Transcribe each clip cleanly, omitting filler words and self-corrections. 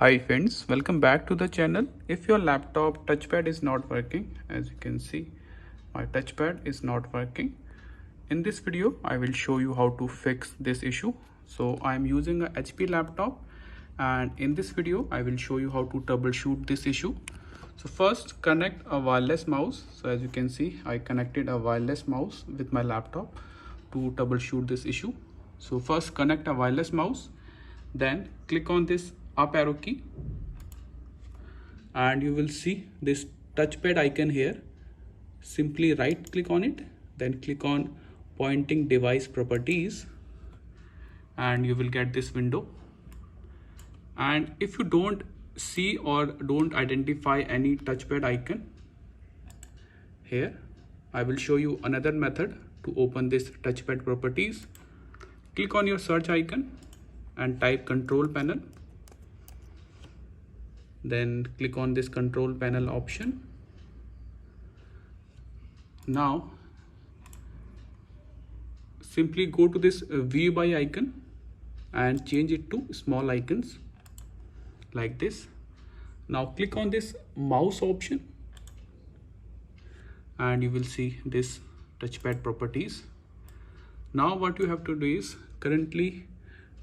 Hi friends, welcome back to the channel. If your laptop touchpad is not working, as you can see, my touchpad is not working. In this video, I will show you how to fix this issue. So I am using a HP laptop, and in this video, I will show you how to troubleshoot this issue. So first, connect a wireless mouse. So as you can see, I connected a wireless mouse with my laptop to troubleshoot this issue. So first, connect a wireless mouse, then click on this up arrow key and you will see this touchpad icon here. Simply right click on it, then click on pointing device properties and you will get this window. And if you don't see or don't identify any touchpad icon here, I will show you another method to open this touchpad properties. Click on your search icon and type control panel. Then click on this control panel option. Now simply go to this view by icon and change it to small icons like this. Now click on this mouse option and you will see this touchpad properties. Now what you have to do is, currently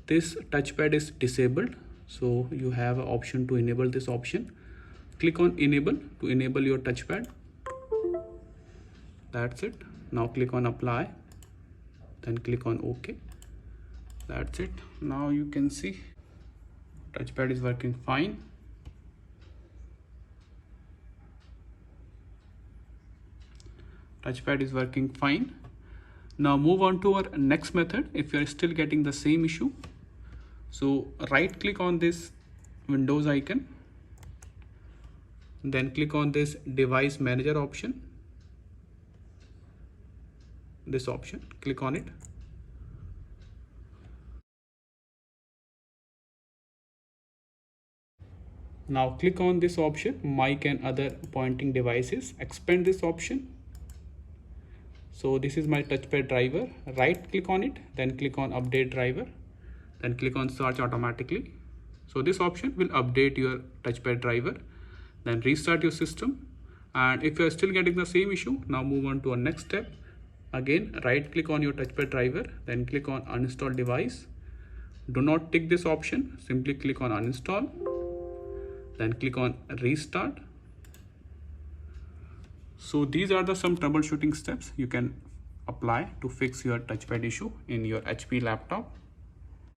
this touchpad is disabled, so you have an option to enable this option. Click on enable to enable your touchpad. That's it. Now click on apply, then click on OK. That's it. Now you can see touchpad is working fine. Touchpad is working fine. Now move on to our next method. If you are still getting the same issue, so right click on this Windows icon, then click on this device manager option. This option, click on it. Now click on this option, mic and other pointing devices. Expand this option. So this is my touchpad driver. Right click on it, then click on update driver, then click on search automatically. So this option will update your touchpad driver. Then restart your system. And if you are still getting the same issue, now move on to our next step. Again, right click on your touchpad driver, then click on uninstall device. Do not tick this option, simply click on uninstall, then click on restart. So these are the some troubleshooting steps you can apply to fix your touchpad issue in your HP laptop.